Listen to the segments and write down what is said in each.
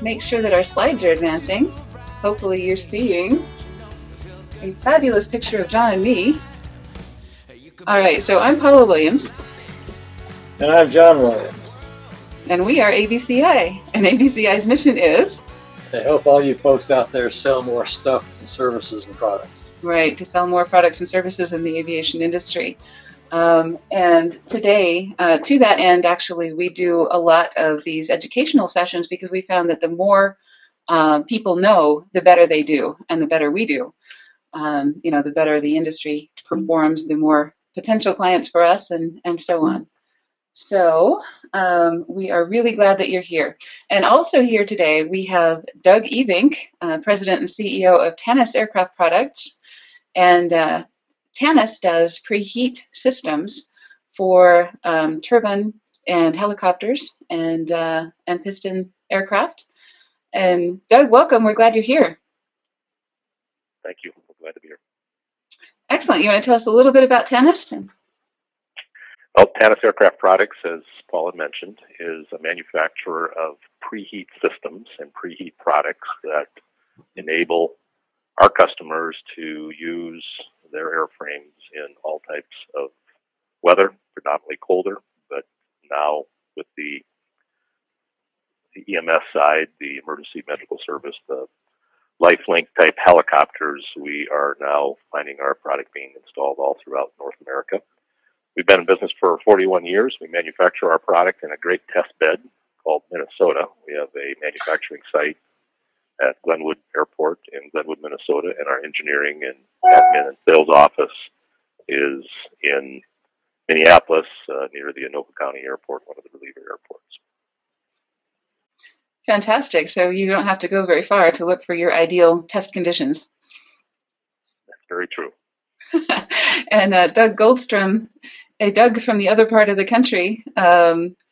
Make sure that our slides are advancing. Hopefully you're seeing a fabulous picture of John and me. All right, so I'm Paula Williams. And I'm John Williams. And we are ABCI. And ABCI's mission is? To help all you folks out there sell more stuff and services and products. Right, to sell more products and services in the aviation industry. And today, to that end, actually, we do a lot of these educational sessions because we found that the more people know, the better they do, and the better we do. The better the industry performs, the more potential clients for us, and so on. So we are really glad that you're here. And also here today, we have Doug Evink, President and CEO of Tannis Aircraft Products. And Tannis does preheat systems for turbine and helicopters and piston aircraft. And Doug, welcome. We're glad you're here. Thank you. We're glad to be here. Excellent. You want to tell us a little bit about Tannis? Well, Tannis Aircraft Products, as Paul had mentioned, is a manufacturer of preheat systems and preheat products that enable our customers to use their airframes in all types of weather, predominantly colder, but now with the EMS side, the emergency medical service, the lifelink type helicopters, we are now finding our product being installed all throughout North America. We've been in business for 41 years. We manufacture our product in a great test bed called Minnesota. We have a manufacturing site at Glenwood Airport in Glenwood, Minnesota, and our engineering and admin and sales office is in Minneapolis, near the Anoka County Airport, one of the reliever airports. Fantastic. So you don't have to go very far to look for your ideal test conditions. That's very true. And Doug Goldstrom, Doug from the other part of the country,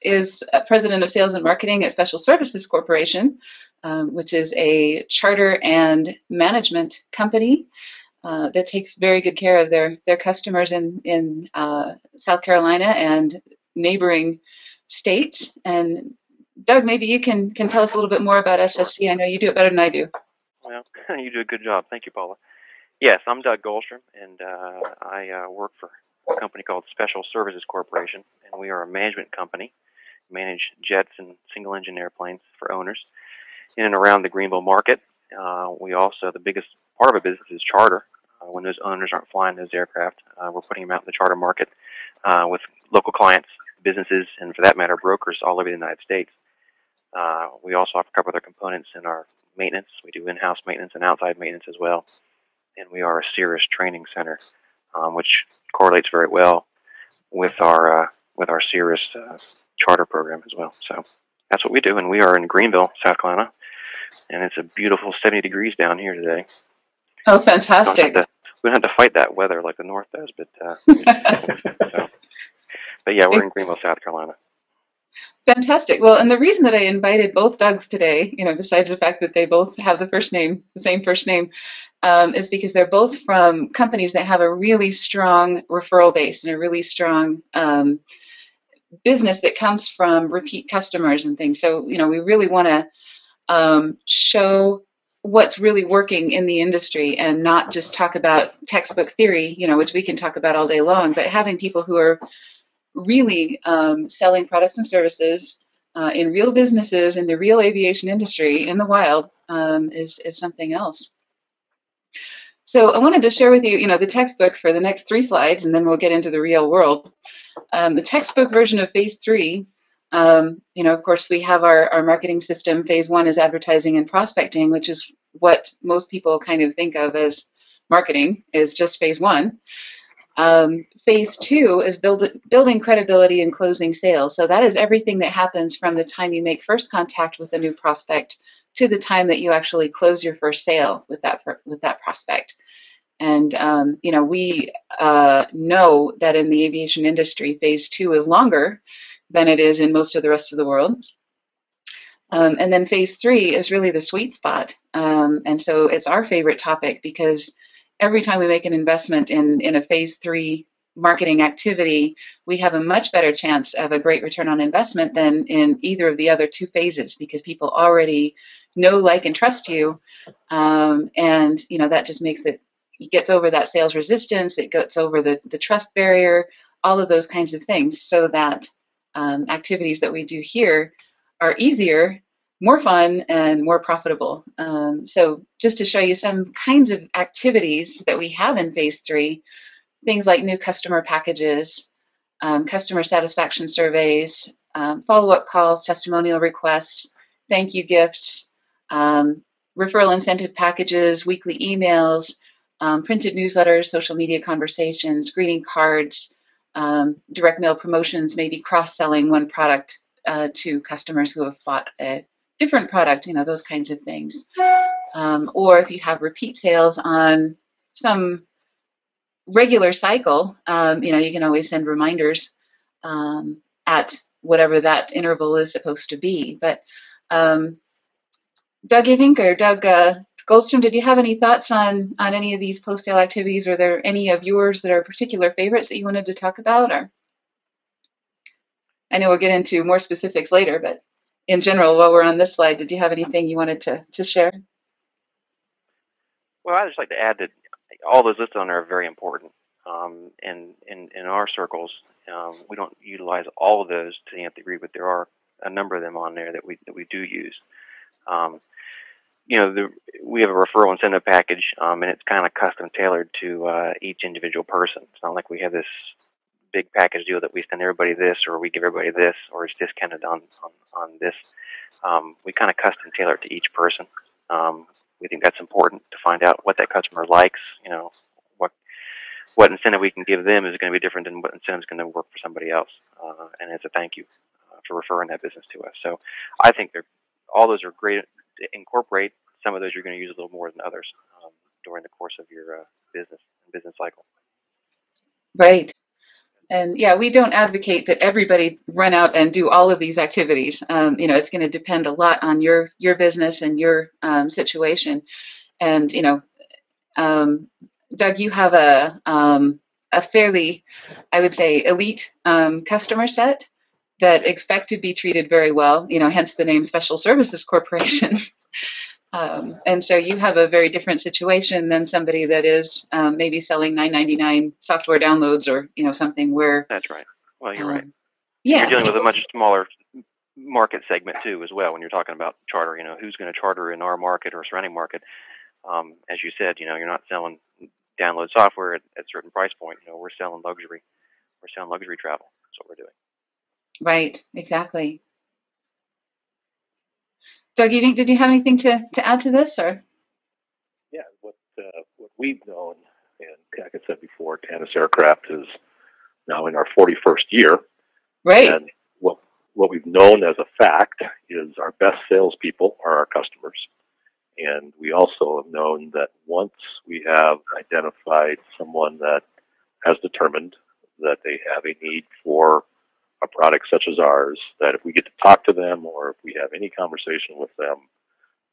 is President of Sales and Marketing at Special Services Corporation, which is a charter and management company that takes very good care of their customers in South Carolina and neighboring states. And Doug, maybe you can tell us a little bit more about SSC. I know you do it better than I do. Well, you do a good job. Thank you, Paula. Yes, I'm Doug Goldstrom, and I work for a company called Special Services Corporation, and we are a management company. We manage jets and single-engine airplanes for owners in and around the Greenville market. We also, the biggest part of our business is charter. When those owners aren't flying those aircraft, we're putting them out in the charter market with local clients, businesses, and for that matter, brokers all over the United States. We also offer a couple other components in our maintenance. We do in-house maintenance and outside maintenance as well. And we are a Cirrus training center, which correlates very well with our Cirrus charter program as well. So that's what we do, and we are in Greenville, South Carolina, and it's a beautiful 70 degrees down here today. Oh, fantastic! We don't have to fight that weather like the North does, but yeah, we're in Greenville, South Carolina. Fantastic. Well, and the reason that I invited both Dougs today, besides the fact that they both have the same first name, is because they're both from companies that have a really strong referral base and a really strong business that comes from repeat customers and things. So, we really want to show what's really working in the industry and not just talk about textbook theory, which we can talk about all day long, but having people who are really selling products and services in real businesses in the real aviation industry in the wild is something else. So I wanted to share with you, the textbook for the next 3 slides, and then we'll get into the real world. The textbook version of Phase 3, of course, we have our marketing system. Phase 1 is advertising and prospecting, which is what most people kind of think of as marketing, is just Phase 1. Phase 2 is building credibility and closing sales. So that is everything that happens from the time you make first contact with a new prospect to the time that you actually close your first sale with that prospect. And we know that in the aviation industry, Phase 2 is longer than it is in most of the rest of the world. And then Phase 3 is really the sweet spot. And so it's our favorite topic because every time we make an investment in a Phase 3 marketing activity, we have a much better chance of a great return on investment than in either of the other two phases, because people already know, like, and trust you. And, that just makes it gets over that sales resistance. It gets over the trust barrier, all of those kinds of things, so that activities that we do here are easier, more fun, and more profitable. So just to show you some kinds of activities that we have in phase 3, things like new customer packages, customer satisfaction surveys, follow-up calls, testimonial requests, thank you gifts, referral incentive packages, weekly emails, printed newsletters, social media conversations, greeting cards, direct mail promotions, maybe cross-selling one product to customers who have bought a different product, those kinds of things. Or if you have repeat sales on some regular cycle, you can always send reminders at whatever that interval is supposed to be. But Doug Evink or Doug Goldstrom, did you have any thoughts on any of these post-sale activities? Are there any of yours that are particular favorites that you wanted to talk about? Or I know we'll get into more specifics later, but in general, while we're on this slide, did you have anything you wanted to share? Well, I'd just like to add that all those listed on there are very important. And in our circles, we don't utilize all of those to the nth degree, but there are a number of them on there that we do use. We have a referral incentive package, and it's kind of custom tailored to each individual person. It's not like we have this big package deal that we send everybody this, or we give everybody this, or it's discounted on this. We kind of custom tailor it to each person. We think that's important to find out what that customer likes. What incentive we can give them is going to be different than what incentive is going to work for somebody else. And it's a thank you for referring that business to us. So I think all those are great to incorporate. Some of those you're going to use a little more than others during the course of your business cycle. Right. And yeah, we don't advocate that everybody run out and do all of these activities. It's going to depend a lot on your business and your situation. And Doug, you have a fairly, I would say, elite customer set that expect to be treated very well. Hence the name Special Services Corporation. And so you have a very different situation than somebody that is maybe selling $9.99 software downloads or something where. That's right. Well, you're right. Yeah. You're dealing with a much smaller market segment too, as well. When you're talking about charter, who's going to charter in our market or surrounding market? As you said, you're not selling download software at a certain price point. We're selling luxury. We're selling luxury travel. That's what we're doing. Right. Exactly. Doug, did you have anything to add to this, or? Yeah, what we've known, and like I said before, Tannis Aircraft is now in our 41st year. Right. And what we've known as a fact is our best salespeople are our customers. And we also have known that once we have identified someone that has determined that they have a need for a product such as ours, that if we get to talk to them or if we have any conversation with them,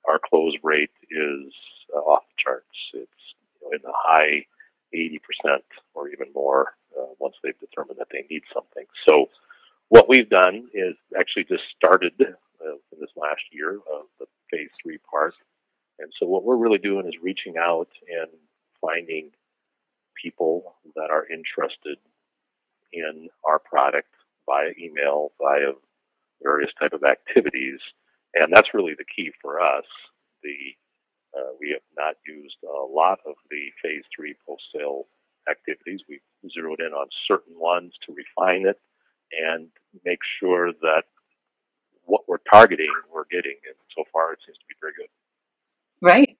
our close rate is off the charts. It's in the high 80% or even more once they've determined that they need something. So what we've done is actually just started in this last year of the phase 3 part. And so what we're really doing is reaching out and finding people that are interested in our product via email, via various type of activities. And that's really the key for us. We have not used a lot of the phase 3 post-sale activities. We've zeroed in on certain ones to refine it and make sure that what we're targeting, we're getting. And so far, it seems to be very good. Right,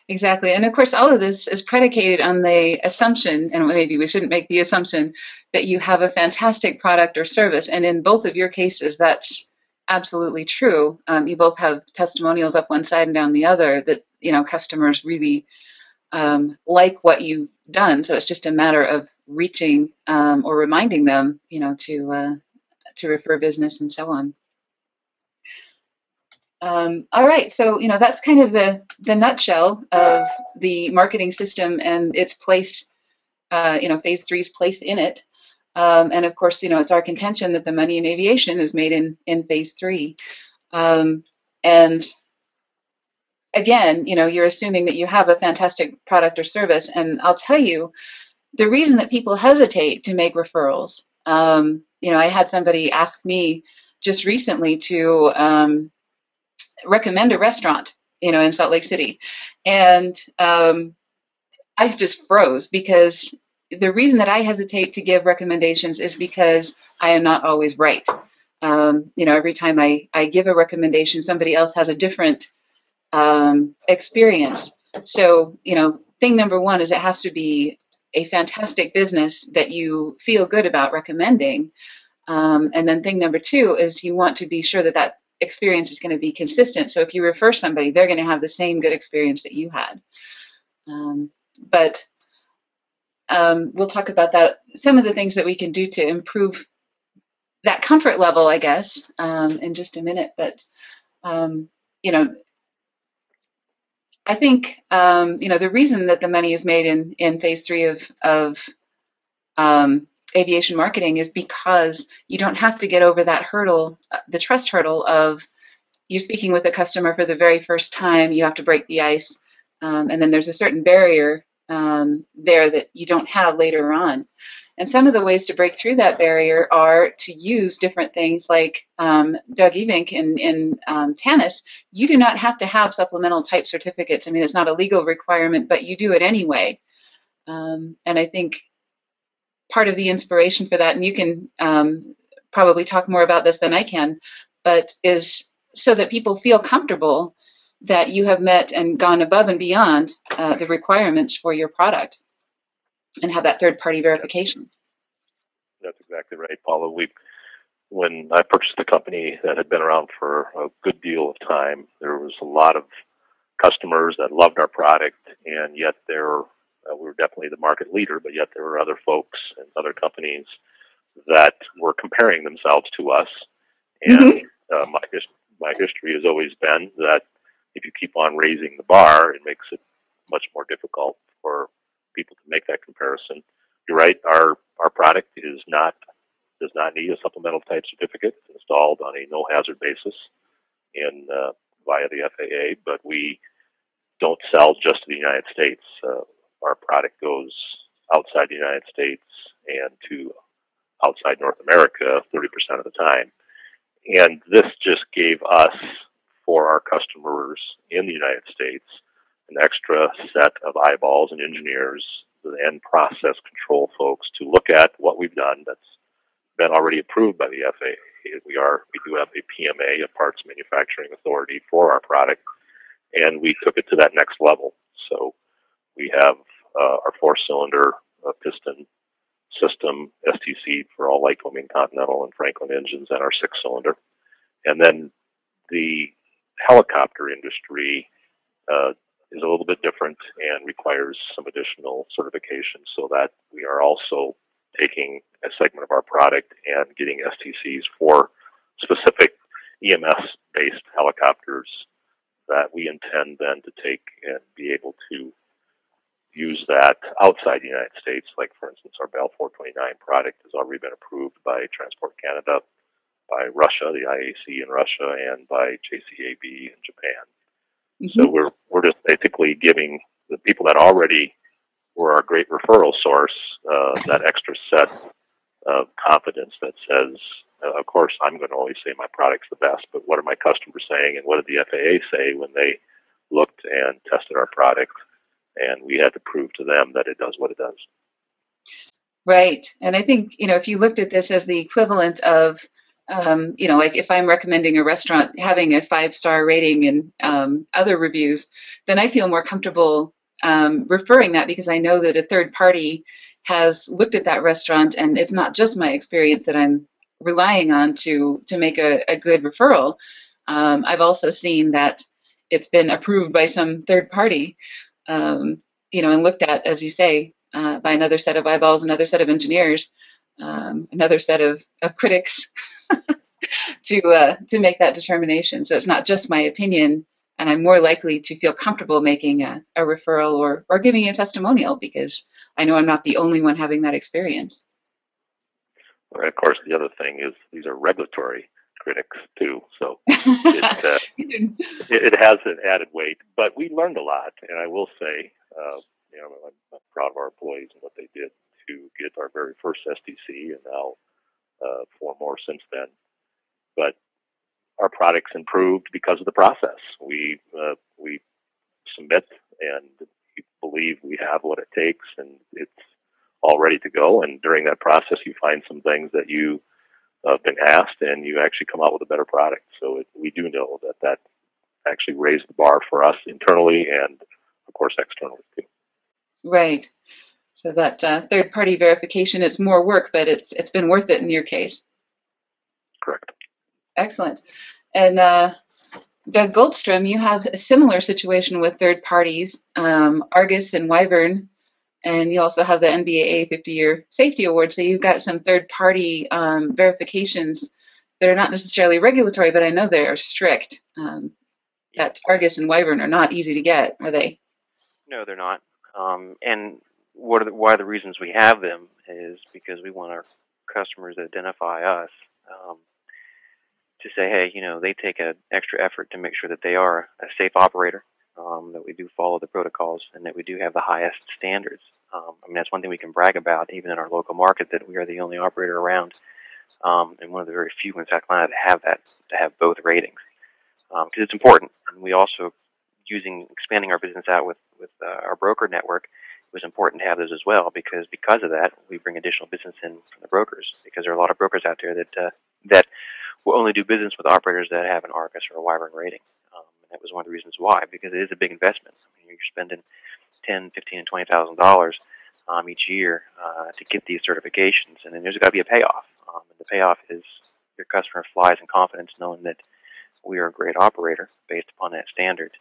exactly. And of course, all of this is predicated on the assumption, and maybe we shouldn't make the assumption, that you have a fantastic product or service. And in both of your cases, that's absolutely true. You both have testimonials up one side and down the other that, customers really like what you've done. So it's just a matter of reaching or reminding them, to refer business and so on. All right, so that's kind of the nutshell of the marketing system and its place phase three's place in it. And of course, it's our contention that the money in aviation is made in phase three. And again, you're assuming that you have a fantastic product or service. And I'll tell you, the reason that people hesitate to make referrals, I had somebody ask me just recently to recommend a restaurant, in Salt Lake City. And I just froze, because the reason that I hesitate to give recommendations is because I am not always right. Every time I give a recommendation, somebody else has a different experience. So, thing number one is it has to be a fantastic business that you feel good about recommending. And then thing number two is you want to be sure that experience is going to be consistent. So if you refer somebody, they're going to have the same good experience that you had. But we'll talk about that, some of the things that we can do to improve that comfort level, I guess, in just a minute. But, I think, the reason that the money is made in phase three of aviation marketing is because you don't have to get over that hurdle, the trust hurdle of you speaking with a customer for the very first time. You have to break the ice. And then there's a certain barrier there that you don't have later on. And some of the ways to break through that barrier are to use different things like Doug Evink in TANIS. You do not have to have supplemental type certificates. I mean, it's not a legal requirement, but you do it anyway. And I think part of the inspiration for that, and you can probably talk more about this than I can, but is so that people feel comfortable that you have met and gone above and beyond the requirements for your product, and have that third-party verification. That's exactly right, Paula. When I purchased the company that had been around for a good deal of time, there was a lot of customers that loved our product, and yet we were definitely the market leader, but yet there were other folks and other companies that were comparing themselves to us. And my history has always been that if you keep on raising the bar, it makes it much more difficult for people to make that comparison. You're right. Our product does not need a supplemental type certificate. It's installed on a no hazard basis via the FAA, but we don't sell just to the United States. Our product goes outside the United States and to outside North America 30% of the time. And this just gave us, for our customers in the United States, an extra set of eyeballs and engineers and process control folks to look at what we've done that's been already approved by the FAA. We do have a PMA, a Parts Manufacturing Authority, for our product, and we took it to that next level. So we have our 4-cylinder piston system, STC, for all Lycoming, Continental, and Franklin engines, and our 6-cylinder. And then the helicopter industry is a little bit different and requires some additional certification, so that we are also taking a segment of our product and getting STCs for specific EMS-based helicopters that we intend then to take and be able to use that outside the United States. Like, for instance, our Bell 429 product has already been approved by Transport Canada, by Russia, the IAC in Russia, and by JCAB in Japan. So we're just basically giving the people that already were our great referral source that extra set of confidence that says, of course, I'm going to always say my product's the best, but what are my customers saying, and what did the FAA say when they looked and tested our product? And we had to prove to them that it does what it does. Right. And I think, if you looked at this as the equivalent of, like if I'm recommending a restaurant having a 5-star rating and other reviews, then I feel more comfortable referring that, because I know that a third party has looked at that restaurant, and it's not just my experience that I'm relying on to make a good referral. I've also seen that it's been approved by some third party, and looked at, as you say, by another set of eyeballs, another set of engineers, another set of critics to make that determination. So it's not just my opinion, and I'm more likely to feel comfortable making a referral or giving a testimonial, because I know I'm not the only one having that experience. Of course, the other thing is these are regulatory critics too, so it has an added weight. But we learned a lot, and I will say, I'm proud of our employees and what they did to get our very first SDC, and now 4 more since then. But our products improved because of the process. We submit, and we believe we have what it takes, and it's all ready to go. And during that process, you find some things that you have been asked, and you actually come out with a better product. So we do know that actually raised the bar for us internally and, of course, externally too. Right. So that third-party verification, it's more work, but it's been worth it in your case. Correct. Excellent. And Doug Goldstrom, you have a similar situation with third parties, Argus and Wyvern, and you also have the NBAA 50-year safety award. So you've got some third-party verifications that are not necessarily regulatory, but I know they are strict. That Argus and Wyvern are not easy to get, are they? No, they're not. And why the reasons we have them is because we want our customers to identify us, to say, hey, they take an extra effort to make sure that they are a safe operator, that we do follow the protocols, and that we do have the highest standards. That's one thing we can brag about, even in our local market, that we are the only operator around, and one of the very few in South Carolina to have both ratings, because it's important. And we also, expanding our business out with our broker network, it was important to have those as well, because of that, we bring additional business in from the brokers, because there are a lot of brokers out there that will only do business with operators that have an Argus or a Wyvern rating. And that was one of the reasons why, because it is a big investment. You're spending $10,000, $15,000, and $20,000 each year to get these certifications, and then there's got to be a payoff. And the payoff is your customer flies in confidence, knowing that we are a great operator based upon that standard.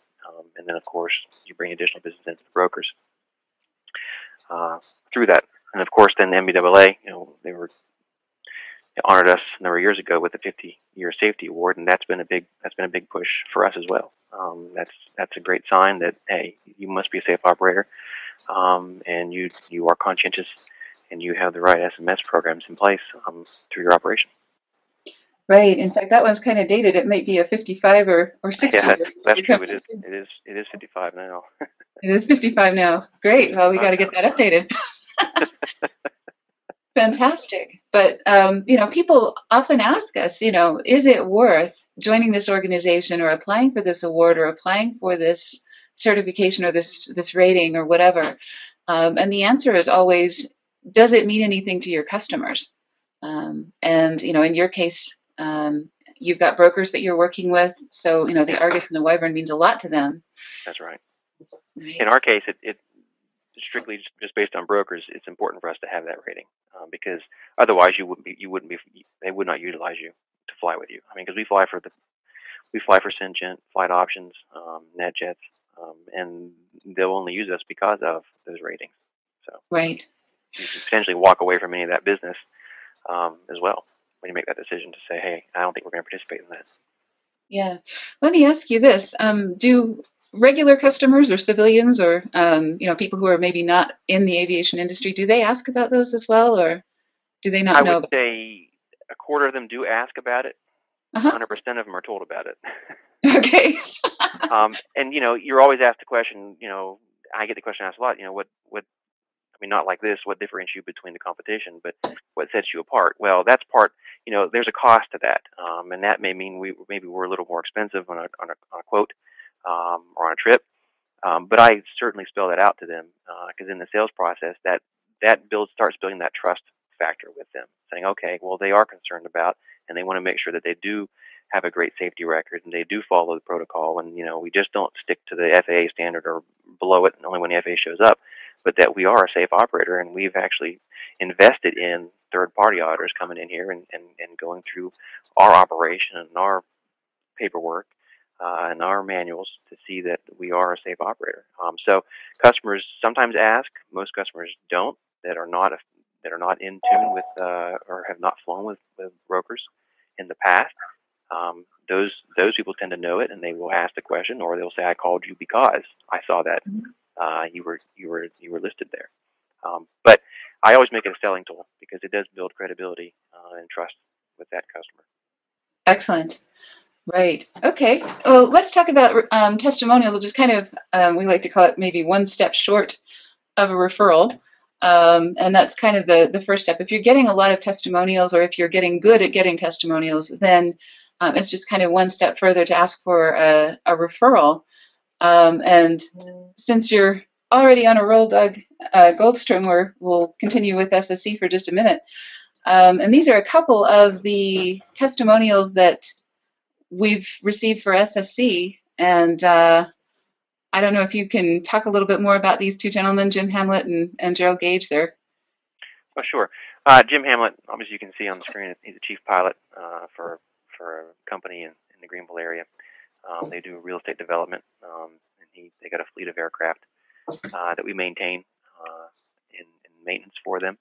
And then, of course, you bring additional business into the brokers through that. And of course, then the NBAA, they honored us a number of years ago with the 50-year safety award, and that's been a big push for us as well. That's a great sign that, hey, you must be a safe operator, and you are conscientious, and you have the right SMS programs in place through your operation. Right. In fact, that one's kind of dated. It might be a 55 or 60. Yeah, that's true. It is 55 now. It is 55 now. Great. Well, we got to get that updated. Fantastic. But, people often ask us, is it worth joining this organization or applying for this award or applying for this certification or this rating or whatever? And the answer is always, does it mean anything to your customers? And, in your case, you've got brokers that you're working with. So, the Argus and the Wyvern means a lot to them. That's right. Right. In our case, it strictly just based on brokers. It's important for us to have that rating, because otherwise they would not utilize you to fly with you. Because we fly for Syngent, Flight Options, NetJets, and they'll only use us because of those ratings. So right. You can potentially walk away from any of that business as well when you make that decision to say, hey, I don't think we're going to participate in that. Yeah. Let me ask you this. Do regular customers or civilians or, people who are maybe not in the aviation industry, do they ask about those as well, or do they not know? I would say a quarter of them do ask about it. 100% of them are told about it. Okay. And, you're always asked the question, I get the question asked a lot, not like this, what differentiates you between the competition, but what sets you apart? Well, that's part, there's a cost to that. And that may mean we're a little more expensive on a quote or on a trip. But I certainly spell that out to them, because in the sales process, that starts building that trust factor with them, saying, okay, well, they are concerned about, and they want to make sure that they do have a great safety record and they do follow the protocol. And, we just don't stick to the FAA standard or below it only when the FAA shows up, but that we are a safe operator, and we've actually invested in third-party auditors coming in here and going through our operation and our paperwork and our manuals to see that we are a safe operator. So customers sometimes ask. Most customers don't, that are not in tune with or have not flown with brokers in the past. Those people tend to know it, and they will ask the question, or they'll say, I called you because I saw that you were listed there. But I always make it a selling tool because it does build credibility and trust with that customer. Excellent. Right. Okay. Well, let's talk about testimonials, which is kind of, we like to call it maybe one step short of a referral. And that's kind of the first step. If you're getting a lot of testimonials, or if you're getting good at getting testimonials, then it's just kind of one step further to ask for a referral. And since you're already on a roll, Doug Goldstrom, we'll continue with SSC for just a minute. And these are a couple of the testimonials that we've received for SSC. And I don't know if you can talk a little bit more about these two gentlemen, Jim Hamlet and Gerald Gage there. Oh, sure. Jim Hamlet, obviously you can see on the screen, he's a chief pilot for a company in the Greenville area. They do real estate development, and they got a fleet of aircraft that we maintain in maintenance for them,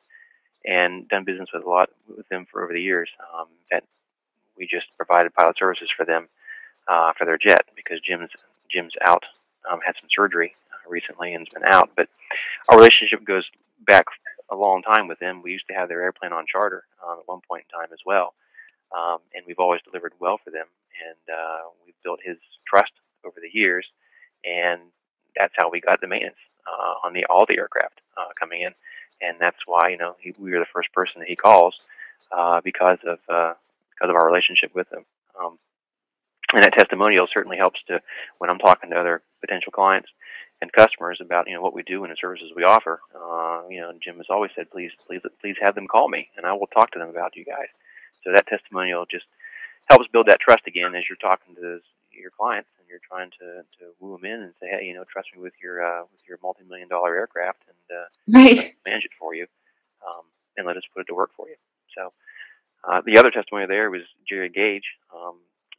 and done business with them for over the years. That we just provided pilot services for them for their jet because Jim's out, had some surgery recently and's been out. But our relationship goes back a long time with them. We used to have their airplane on charter at one point in time as well, and we've always delivered well for them. And we've built his trust over the years, and that's how we got the maintenance on all the aircraft coming in. And that's why we were the first person that he calls because of our relationship with him. And that testimonial certainly helps to when I'm talking to other potential clients and customers about what we do and the services we offer. Jim has always said, please have them call me, and I will talk to them about you guys. So that testimonial just helps build that trust again as you're talking to your clients and you're trying to woo them in and say, hey, trust me with your multi-million-dollar aircraft, and Right. manage it for you, and let us put it to work for you. So the other testimony there was Jerry Gage,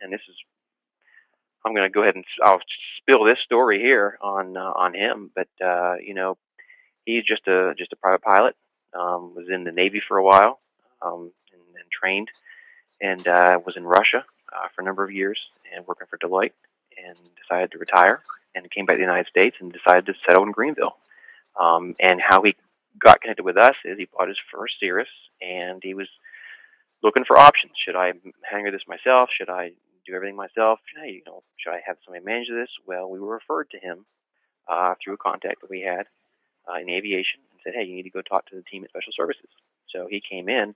and this is, I'm going to go ahead and I'll spill this story here on him, but he's just a private pilot, was in the Navy for a while, and trained, and was in Russia for a number of years and working for Deloitte, and decided to retire and came back to the United States and decided to settle in Greenville. And how he got connected with us is he bought his first Cirrus, and he was looking for options. Should I hangar this myself? Should I do everything myself? Hey, should I have somebody manage this? Well, we were referred to him through a contact that we had in aviation and said, hey, you need to go talk to the team at Special Services. So he came in,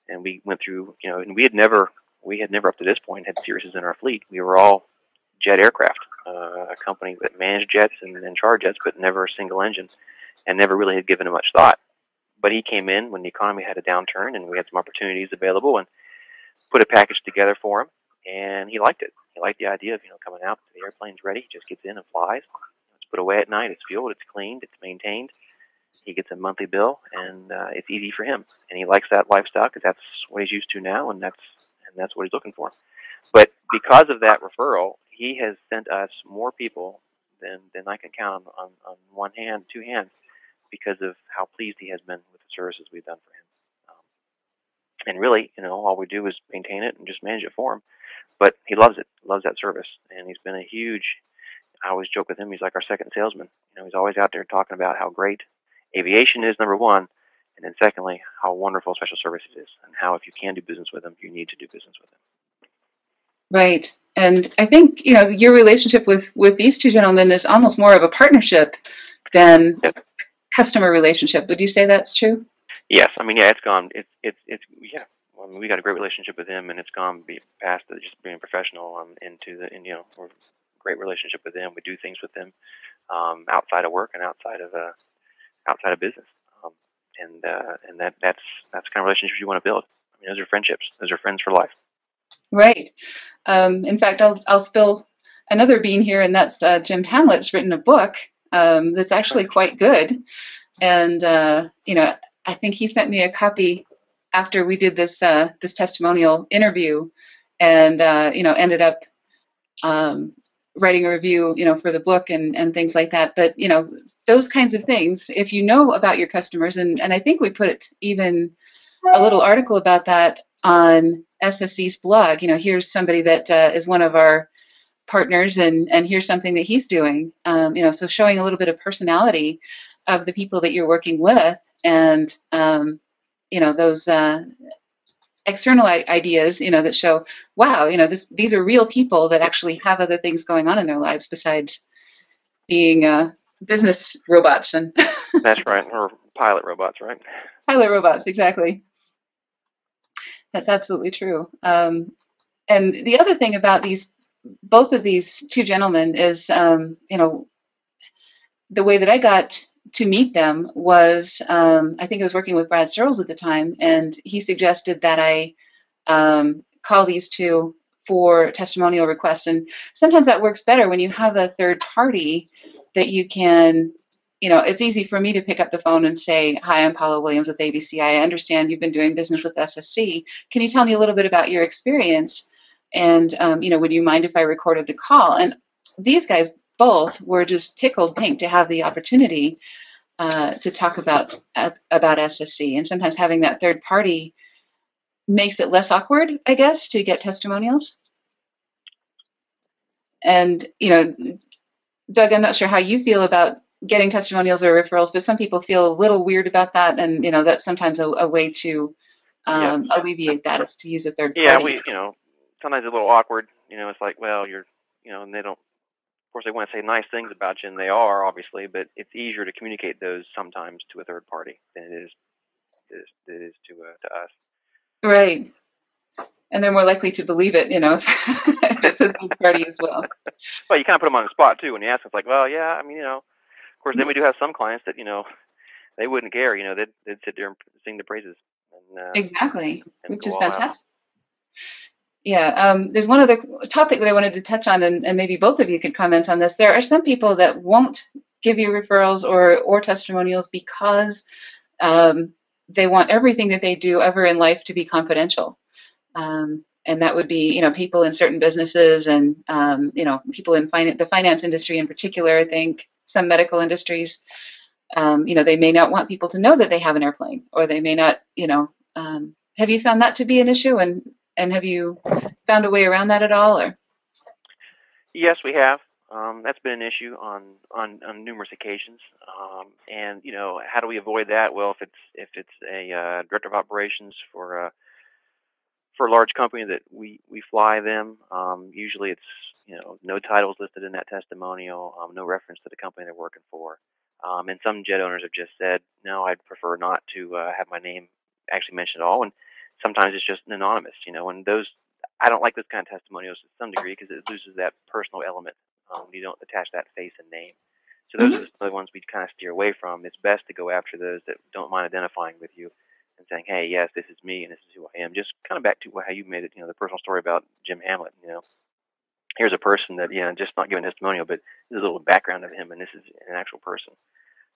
and we went through, and we had never up to this point had Cirruses in our fleet. We were all jet aircraft, a company that managed jets and chartered jets, but never a single engine, and never really had given it much thought. But he came in when the economy had a downturn, and we had some opportunities available, and put a package together for him, and he liked it. He liked the idea of coming out, the airplane's ready, he just gets in and flies. It's put away at night, it's fueled, it's cleaned, it's maintained. He gets a monthly bill, and it's easy for him. And he likes that lifestyle because that's what he's used to now, and that's what he's looking for. But because of that referral, he has sent us more people than I can count on one hand, two hands, because of how pleased he has been with the services we've done for him. And really, all we do is maintain it and just manage it for him. But he loves it, loves that service, and he's been a huge. I always joke with him, he's like our second salesman. He's always out there talking about how great aviation is, number one, and then secondly, how wonderful Special Services is, and how if you can do business with them, you need to do business with them. Right. And I think, your relationship with these two gentlemen is almost more of a partnership than customer relationship. Would you say that's true? Yes. I mean, yeah, it's gone. It's yeah. I mean, we got a great relationship with him, and it's gone past just being professional we're a great relationship with them. We do things with them outside of work and outside of business, and that's the kind of relationships you want to build. I mean, those are friendships. Those are friends for life. Right. In fact, I'll spill another bean here, and that's Jim Hamlet's written a book that's actually quite good. And I think he sent me a copy after we did this testimonial interview, and ended up writing a review, for the book and things like that. But those kinds of things, if you know about your customers, and I think we put even a little article about that on SSC's blog. Here's somebody that is one of our partners, and here's something that he's doing. So showing a little bit of personality of the people that you're working with, and those external ideas, that show, wow, these are real people that actually have other things going on in their lives besides being business robots and That's right, or pilot robots, right? pilot robots, exactly. That's absolutely true. And the other thing about both of these two gentlemen is, the way that I got to meet them was, I think I was working with Brad Searles at the time, and he suggested that I call these two for testimonial requests. And sometimes that works better when you have a third party that you can, it's easy for me to pick up the phone and say, hi, I'm Paula Williams with ABC. I understand you've been doing business with SSC. Can you tell me a little bit about your experience? And, would you mind if I recorded the call? And these guys both were just tickled pink to have the opportunity to talk about SSC. And sometimes having that third party makes it less awkward, I guess, to get testimonials. And, Doug, I'm not sure how you feel about getting testimonials or referrals, but some people feel a little weird about that. And, that's sometimes a way to alleviate that, is to use a third party. Yeah, sometimes it's a little awkward. It's like, well, and they don't, of course, they want to say nice things about you, and they are, obviously, but it's easier to communicate those sometimes to a third party than it is to us. Right. And they're more likely to believe it, if it's a third party as well. Well, you kind of put them on the spot, too, when you ask them. It's like, well, yeah, of course, then we do have some clients that, they wouldn't care, they'd sit there and sing the praises. And, exactly, which is fantastic. Out. Yeah, there's one other topic that I wanted to touch on, and maybe both of you could comment on this. There are some people that won't give you referrals or testimonials because they want everything that they do ever in life to be confidential. And that would be, people in certain businesses and, people in the finance industry in particular. I think some medical industries, they may not want people to know that they have an airplane, or they may not, have you found that to be an issue? And have you found a way around that at all? Or? Yes, we have. That's been an issue on numerous occasions. And how do we avoid that? Well, if it's a director of operations for a large company that we fly them, usually it's no titles listed in that testimonial, no reference to the company they're working for. And some jet owners have just said, no, I'd prefer not to have my name actually mentioned at all. And sometimes it's just anonymous, and those, I don't like those kind of testimonials to some degree because it loses that personal element. You don't attach that face and name. So those are the ones we kind of steer away from. It's best to go after those that don't mind identifying with you and saying, hey, yes, this is me and this is who I am. Just kind of back to how you made it, the personal story about Jim Hamlet. Here's a person that, just not giving a testimonial, but there's a little background of him, and this is an actual person.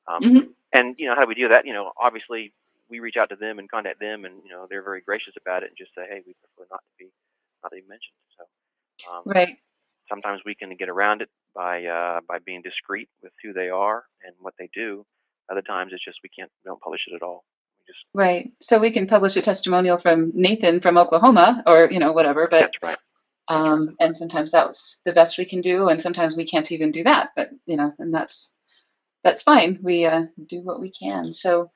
And, how do we do that? Obviously, we reach out to them and contact them, and they're very gracious about it, and just say, hey, we prefer not to be mentioned. So, right. Sometimes we can get around it by being discreet with who they are and what they do. Other times it's just we don't publish it at all. Right. So we can publish a testimonial from Nathan from Oklahoma, or whatever. But that's right. And sometimes that's the best we can do, and sometimes we can't even do that. But and that's fine. We do what we can. So.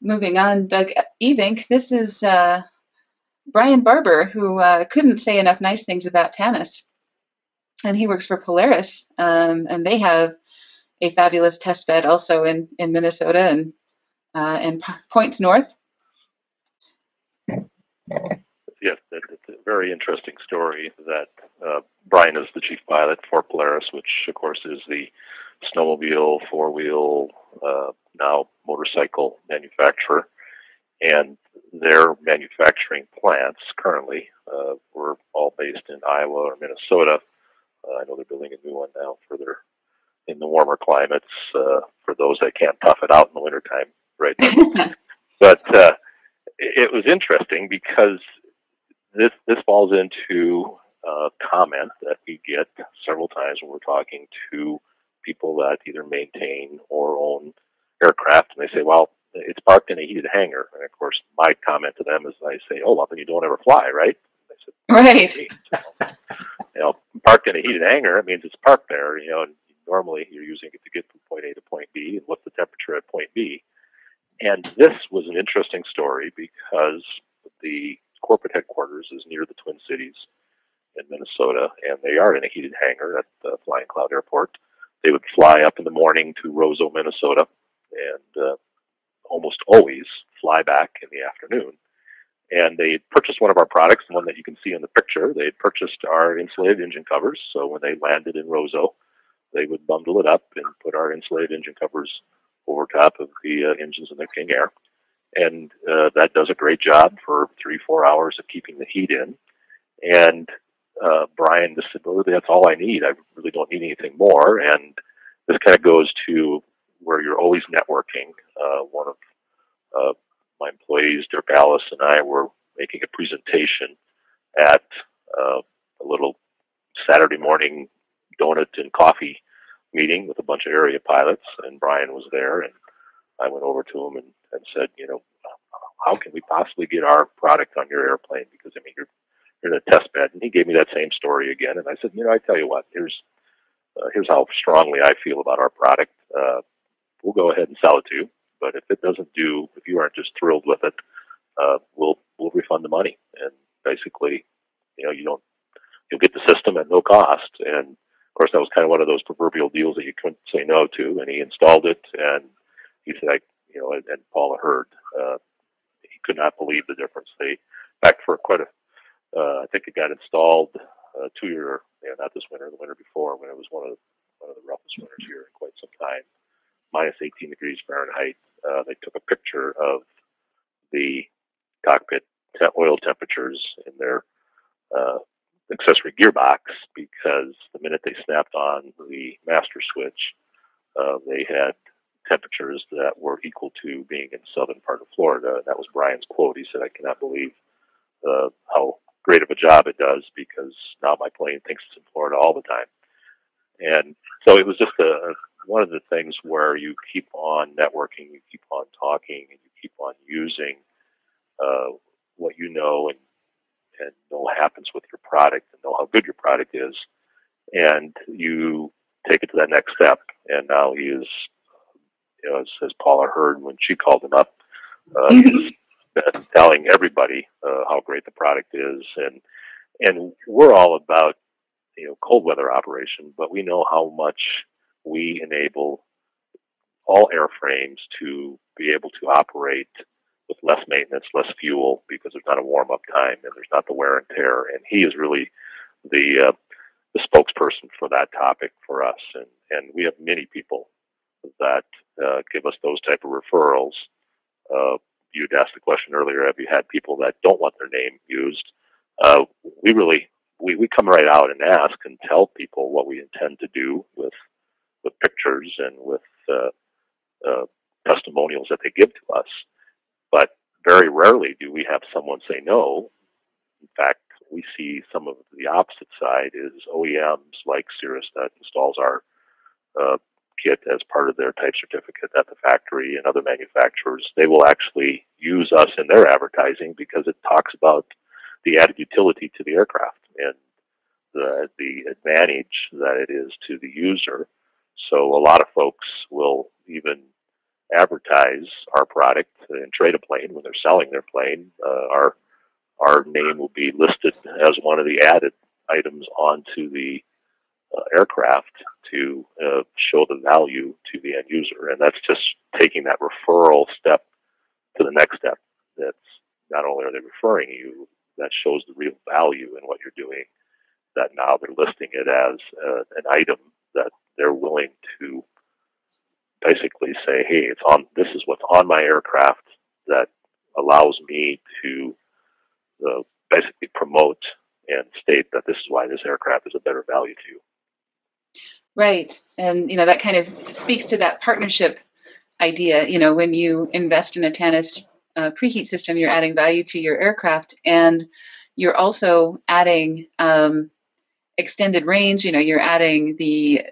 Moving on, Doug Evink, this is Brian Barber, who couldn't say enough nice things about Tanis. And he works for Polaris, and they have a fabulous test bed also in Minnesota and points north. Yes, it's a very interesting story that Brian is the chief pilot for Polaris, which, of course, is the snowmobile, four-wheel, now motorcycle manufacturer. And their manufacturing plants currently were all based in Iowa or Minnesota. I know they're building a new one now further in the warmer climates for those that can't tough it out in the wintertime right now. But it was interesting because this falls into a comment that we get several times when we're talking to people that either maintain or own aircraft, and they say, well, it's parked in a heated hangar. And of course, my comment to them is, I say, oh, well, then you don't ever fly, right? And they said, right. So, parked in a heated hangar, it means it's parked there, and normally you're using it to get from point A to point B, and what's the temperature at point B. And this was an interesting story because the corporate headquarters is near the Twin Cities in Minnesota, and they are in a heated hangar at the Flying Cloud Airport. They would fly up in the morning to Roseau, Minnesota, and almost always fly back in the afternoon. And they purchased one of our products, the one that you can see in the picture. They purchased our insulated engine covers, so when they landed in Roseau, they would bundle it up and put our insulated engine covers over top of the engines in the King Air. And that does a great job for 3-4 hours of keeping the heat in. And Brian just said, well, that's all I need. I really don't need anything more. And this kind of goes to where you're always networking. One of my employees, Dirk Alice, and I were making a presentation at a little Saturday morning donut and coffee meeting with a bunch of area pilots, and Brian was there, and I went over to him and said, how can we possibly get our product on your airplane? Because, I mean, you're in a test bed. And he gave me that same story again, and I said, I tell you what, here's how strongly I feel about our product. We'll go ahead and sell it to you, but if if you aren't just thrilled with it, we'll refund the money. And basically, you'll get the system at no cost. And of course, that was kind of one of those proverbial deals that you couldn't say no to. And he installed it, and he said, and Paula heard, he could not believe the difference. Back for I think it got installed 2 year, not this winter, the winter before, when it was one of the roughest winters here in quite some time, minus 18 degrees Fahrenheit. They took a picture of the cockpit oil temperatures in their accessory gearbox, because the minute they snapped on the master switch, they had temperatures that were equal to being in southern part of Florida. That was Brian's quote. He said, I cannot believe how great of a job it does, because now my plane thinks it's in Florida all the time. And so it was just one of the things where you keep on networking, you keep on talking, and you keep on using what you know and know what happens with your product and know how good your product is. And you take it to that next step. And now he is, as Paula heard when she called him up, he's been telling everybody how great the product is. And we're all about, cold weather operation, but we know how much we enable all airframes to be able to operate with less maintenance, less fuel, because there's not a warm-up time and there's not the wear and tear. And he is really the spokesperson for that topic for us. And we have many people that give us those type of referrals. You'd asked the question earlier, have you had people that don't want their name used? We come right out and ask and tell people what we intend to do with pictures and with testimonials that they give to us. But very rarely do we have someone say no. In fact, we see some of the opposite side is OEMs like Cirrus that installs our kit as part of their type certificate at the factory, and other manufacturers. They will actually use us in their advertising because it talks about the added utility to the aircraft and the advantage that it is to the user. So a lot of folks will even advertise our product and trade a plane when they're selling their plane. Our name will be listed as one of the added items onto the aircraft to show the value to the end user. And that's just taking that referral step to the next step. That's not only are they referring you, that shows the real value in what you're doing, that now they're listing it as an item that they're willing to basically say, hey, this is what's on my aircraft that allows me to basically promote and state that this is why this aircraft is a better value to you. Right. And, that kind of speaks to that partnership idea. When you invest in a Tannis preheat system, you're adding value to your aircraft, and you're also adding extended range. You're adding the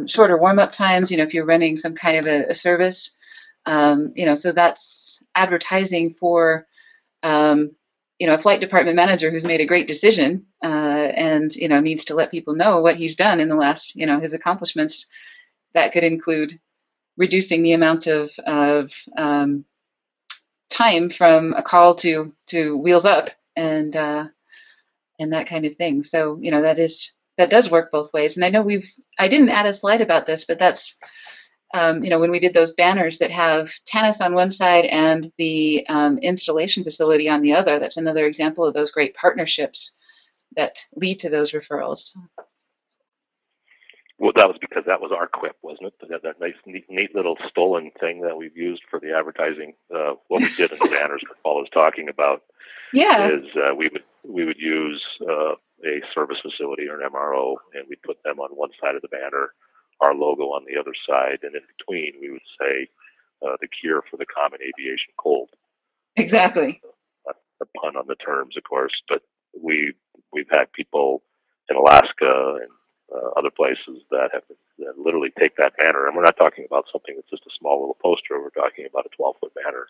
shorter warm-up times, if you're running some kind of a service. So that's advertising for a flight department manager who's made a great decision, and needs to let people know what he's done in the last, his accomplishments. That could include reducing the amount of time from a call to wheels up, and that kind of thing. So that does work both ways. And I know I didn't add a slide about this, but that's when we did those banners that have Tanis on one side and the installation facility on the other, that's another example of those great partnerships that lead to those referrals. Well, that was because that was our quip, wasn't it? That nice, neat little stolen thing that we've used for the advertising. What we did in the banners that Paul was talking about, is we would use a service facility or an MRO, and we'd put them on one side of the banner, our logo on the other side, and in between we would say the cure for the common aviation cold. Exactly. A pun on the terms, of course, but we've had people in Alaska and other places that literally take that banner, and we're not talking about something that's just a small little poster. We're talking about a 12-foot banner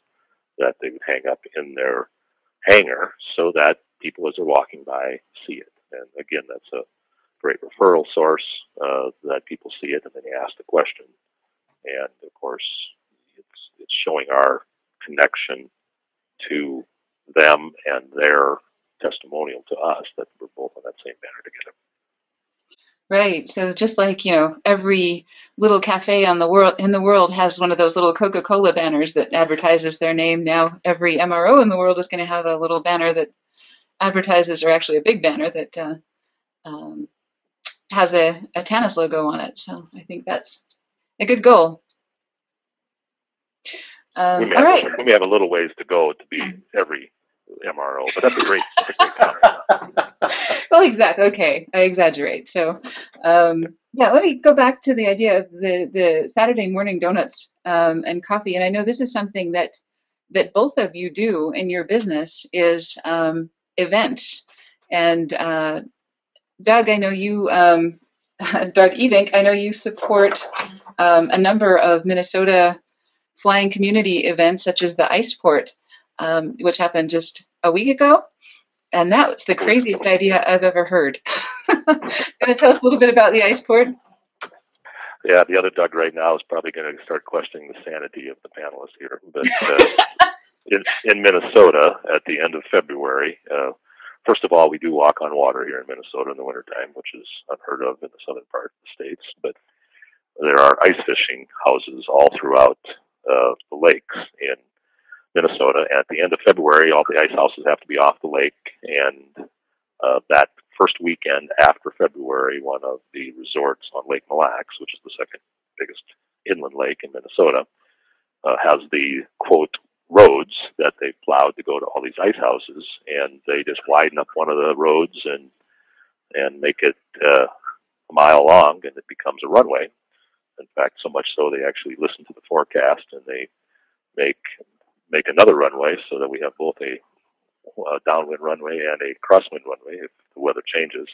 that they would hang up in their hangar so that people, as they're walking by, see it. And again, that's a great referral source, that people see it and then they ask the question. And of course, it's showing our connection to them and their testimonial to us that we're both on that same banner together. Right. So just like, every little cafe in the world has one of those little Coca-Cola banners that advertises their name. Now every MRO in the world is going to have a little banner that advertises, or actually a big banner that has a Tanis logo on it. So I think that's a good goal. All right. We may have a little ways to go to be every MRO, but that's a great comment. Well, exactly. Okay, I exaggerate. So, let me go back to the idea of the Saturday morning donuts and coffee. And I know this is something that both of you do in your business, is events. And Doug, I know you, Doug Evink, I know you support a number of Minnesota flying community events, such as the Iceport, which happened just a week ago. And that was the craziest idea I've ever heard. Going to tell us a little bit about the Iceport? Yeah, the other Doug right now is probably going to start questioning the sanity of the panelists here. But in Minnesota, at the end of February, first of all, we do walk on water here in Minnesota in the wintertime, which is unheard of in the southern part of the states. But there are ice fishing houses all throughout the lakes in Minnesota. And at the end of February, all the ice houses have to be off the lake. And that first weekend after February, one of the resorts on Lake Mille Lacs, which is the second biggest inland lake in Minnesota, has the, quote, roads that they plowed to go to all these ice houses. And they just widen up one of the roads and make it a mile long, and it becomes a runway. In fact, so much so they actually listen to the forecast, and they make another runway so that we have both a downwind runway and a crosswind runway if the weather changes.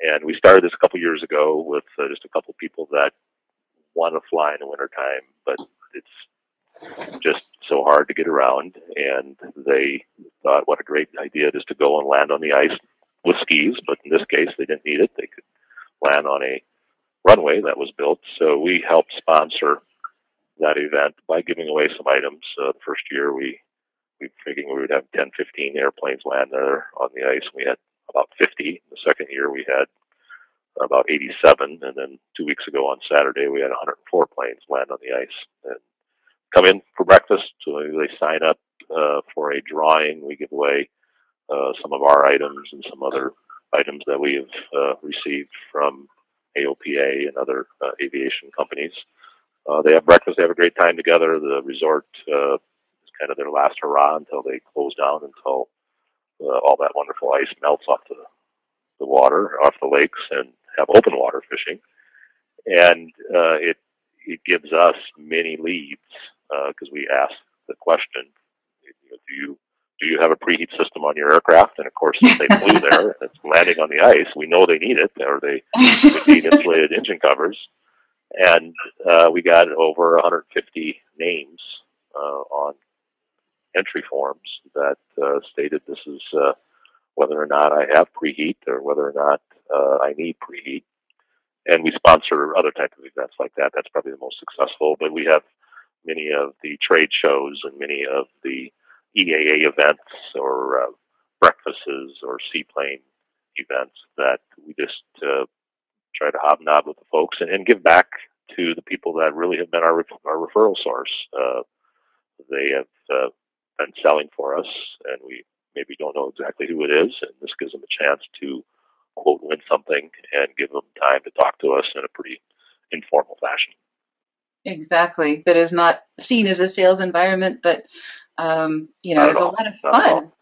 And we started this a couple years ago with just a couple people that want to fly in the wintertime, but it's just so hard to get around. And they thought, what a great idea just to go and land on the ice with skis. But in this case, they didn't need it. They could land on a runway that was built. So we helped sponsor that event by giving away some items. The first year we figured we would have 10, 15 airplanes land there on the ice. We had about 50. The second year we had about 87. And then 2 weeks ago on Saturday, we had 104 planes land on the ice and come in for breakfast. So they sign up for a drawing. We give away some of our items and some other items that we have received from AOPA and other aviation companies. They have breakfast. They have a great time together. The resort is kind of their last hurrah until they close down, until all that wonderful ice melts off the water, off the lakes, and have open water fishing. And it gives us many leads because we ask the question, do you have a preheat system on your aircraft? And of course, if they flew there and it's landing on the ice, we know they need it, or they would need insulated engine covers. And we got over 150 names on entry forms that stated this is whether or not I have preheat or whether or not I need preheat. And we sponsor other type of events like that. That's probably the most successful. But we have many of the trade shows and many of the EAA events or breakfasts or seaplane events that we just try to hobnob with the folks and give back to the people that really have been our referral source. They have been selling for us, and we maybe don't know exactly who it is, and this gives them a chance to, quote, win something and give them time to talk to us in a pretty informal fashion. Exactly. That is not seen as a sales environment, but it's a lot of fun.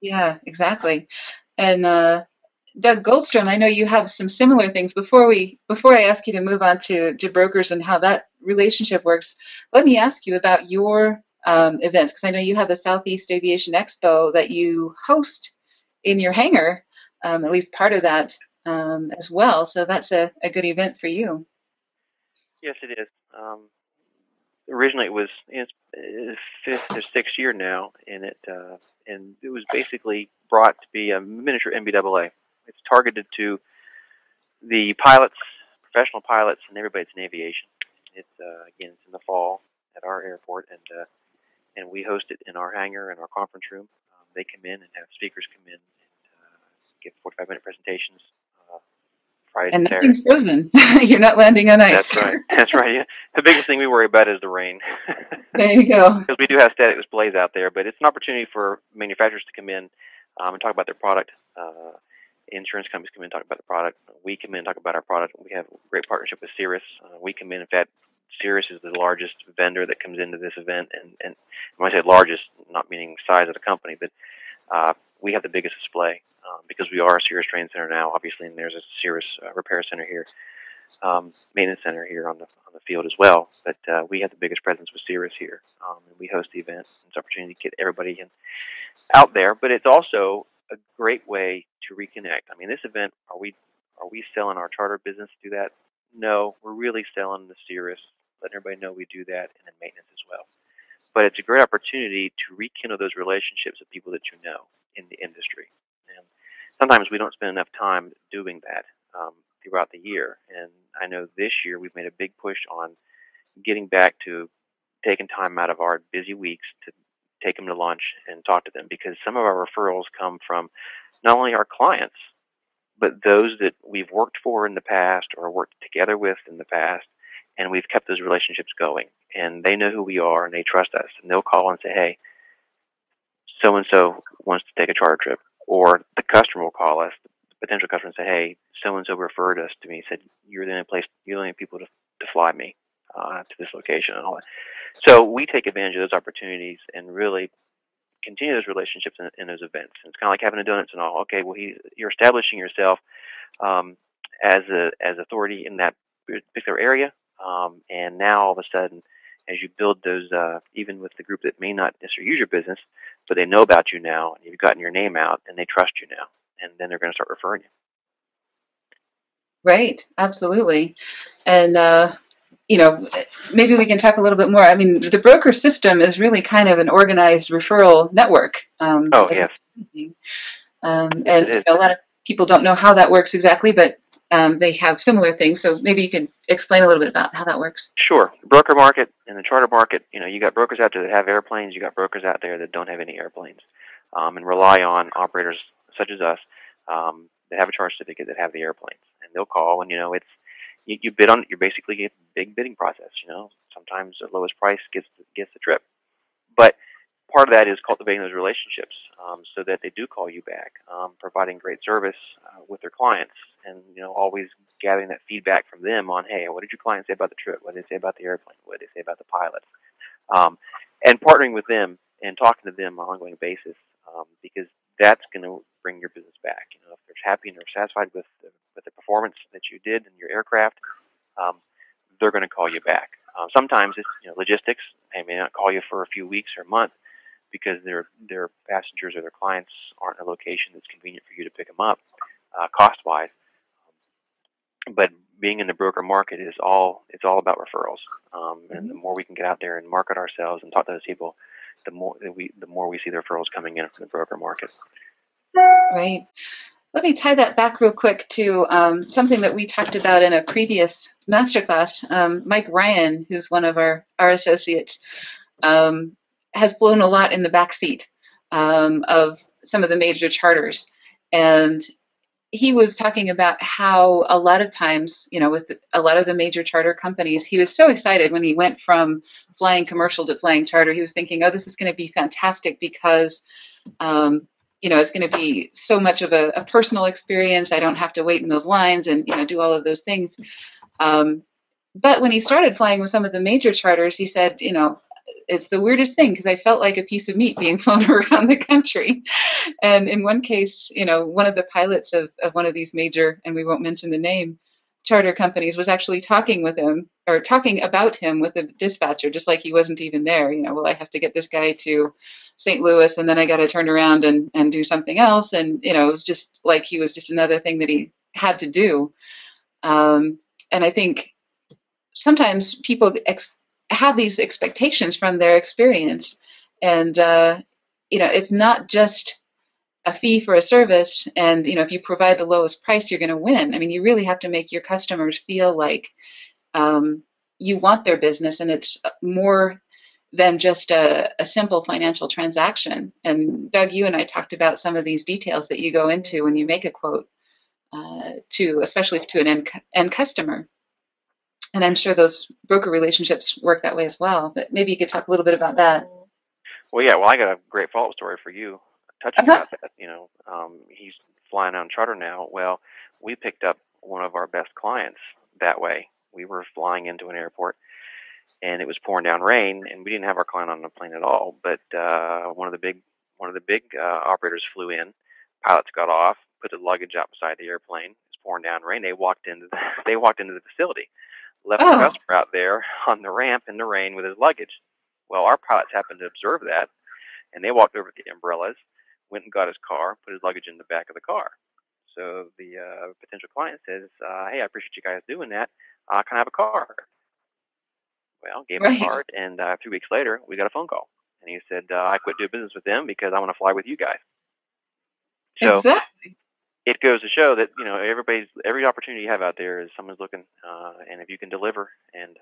Yeah, exactly. And Doug Goldstrom, I know you have some similar things. Before I ask you to move on to brokers and how that relationship works, let me ask you about your events, because I know you have the Southeast Aviation Expo that you host in your hangar, at least part of that as well. So that's a good event for you. Yes, it is. Originally, it was its fifth or sixth year now, and it was basically brought to be a miniature NBAA. It's targeted to the pilots, professional pilots, and everybody that's in aviation. It's again, it's in the fall at our airport, and we host it in our hangar and our conference room. They come in and have speakers come in and give 45-minute presentations. Friday And to Saturday. nothing's frozen. You're not landing on ice. That's right. That's right. Yeah. The biggest thing we worry about is the rain. There you go. Because we do have static displays out there, but it's an opportunity for manufacturers to come in and talk about their product. Insurance companies come in and talk about the product. We come in and talk about our product. We have a great partnership with Cirrus. We come in fact, Cirrus is the largest vendor that comes into this event. And when I say largest, not meaning size of the company, but we have the biggest display. Because we are a Cirrus Training Center now, obviously, and there's a Cirrus Repair Center here, maintenance center here on the field as well. But we have the biggest presence with Cirrus here, and we host the event. It's an opportunity to get everybody out there, but it's also a great way to reconnect. I mean, this event, are we selling our charter business through that? No, we're really selling the Cirrus, letting everybody know we do that, and then maintenance as well. But it's a great opportunity to rekindle those relationships with people that you know in the industry. And sometimes we don't spend enough time doing that throughout the year. And I know this year we've made a big push on getting back to taking time out of our busy weeks to take them to lunch and talk to them, because some of our referrals come from not only our clients, but those that we've worked for in the past or worked together with in the past, and we've kept those relationships going. And they know who we are, and they trust us. And they'll call and say, hey, so-and-so wants to take a charter trip. Or the customer will call us, the potential customer, and say, hey, so-and-so referred us to me, said, you're the only people to fly me to this location and all that. So we take advantage of those opportunities and really continue those relationships in those events. And it's kind of like having a donuts and all. Okay, well, you're establishing yourself as authority in that particular area, and now all of a sudden, as you build those, even with the group that may not necessarily use your business, but they know about you now, and you've gotten your name out, and they trust you now, and then they're going to start referring you. Right, absolutely. And maybe we can talk a little bit more. I mean, the broker system is really kind of an organized referral network. Yes. And a lot of people don't know how that works exactly, but they have similar things. So maybe you can explain a little bit about how that works. Sure. The broker market and the charter market, you got brokers out there that have airplanes. You got brokers out there that don't have any airplanes and rely on operators such as us that have a charter certificate that have the airplanes. And they'll call, and, it's you bid on. You're basically a big bidding process. Sometimes the lowest price gets the trip, but part of that is cultivating those relationships so that they do call you back, providing great service with their clients, and always gathering that feedback from them on, hey, what did your client say about the trip? What did they say about the airplane? What did they say about the pilot? And partnering with them and talking to them on an ongoing basis, because that's going to bring your business back. If they're happy and they're satisfied with the performance that you did in your aircraft, they're going to call you back. Sometimes it's logistics. They may not call you for a few weeks or a month because their passengers or their clients aren't in a location that's convenient for you to pick them up, cost-wise. But being in the broker market it's all about referrals. And the more we can get out there and market ourselves and talk to those people, the more we see the referrals coming in from the broker market. Right. Let me tie that back real quick to something that we talked about in a previous masterclass. Mike Ryan, who's one of our associates, has blown a lot in the backseat of some of the major charters. And he was talking about how a lot of times, with a lot of the major charter companies, he was so excited when he went from flying commercial to flying charter. He was thinking, oh, this is going to be fantastic because it's going to be so much of a personal experience. I don't have to wait in those lines and do all of those things. But when he started flying with some of the major charters, he said, it's the weirdest thing because I felt like a piece of meat being flown around the country. And in one case, one of the pilots of one of these major, and we won't mention the name, charter companies was actually talking with him or talking about him with the dispatcher, just like he wasn't even there. Well, I have to get this guy to St. Louis and then I got to turn around and do something else. And, it was just like he was just another thing that he had to do. And I think sometimes people have these expectations from their experience. And, it's not just a fee for a service. And, if you provide the lowest price, you're going to win. I mean, you really have to make your customers feel like you want their business, and it's more than just a simple financial transaction. And Doug, you and I talked about some of these details that you go into when you make a quote especially to an end customer. And I'm sure those broker relationships work that way as well. But maybe you could talk a little bit about that. Well, yeah. Well, I got a great follow-up story for you. Touching about that, he's flying on charter now. Well, we picked up one of our best clients that way. We were flying into an airport, and it was pouring down rain, and we didn't have our client on the plane at all. But one of the big operators flew in. Pilots got off, put the luggage out beside the airplane. It's pouring down rain. They walked into the facility, left the customer out there on the ramp in the rain with his luggage. Well, our pilots happened to observe that, and they walked over to the umbrellas, went and got his car, put his luggage in the back of the car. So the potential client says, hey, I appreciate you guys doing that. Can I have a card? Well, gave him a card, and 3 weeks later, we got a phone call. And he said, I quit doing business with them because I want to fly with you guys. So exactly. It goes to show that, every opportunity you have out there is someone's looking, and if you can deliver and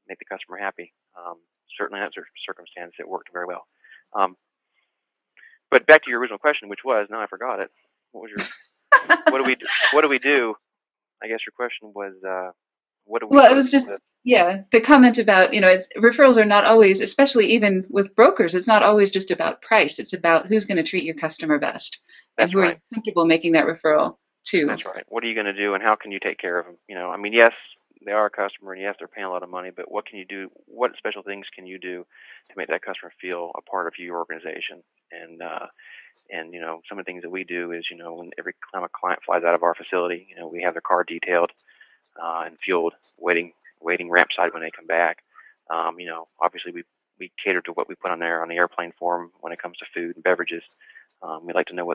make the customer happy, certainly in that circumstance, it worked very well. But back to your original question, which was, now I forgot it. What was your, what do we do? I guess your question was, what do we do? Well, it was just, the comment about, referrals are not always, especially even with brokers, it's not always just about price. It's about who's going to treat your customer best. That's and who right. are you comfortable making that referral to. That's right. What are you going to do, and how can you take care of them? Yes, they are a customer, and yes, they're paying a lot of money, but what can you do? What special things can you do to make that customer feel a part of your organization? And some of the things that we do is, when every time a client flies out of our facility, we have their car detailed and fueled, waiting ramp side when they come back. Obviously we cater to what we put on there on the airplane form when it comes to food and beverages. We like to know we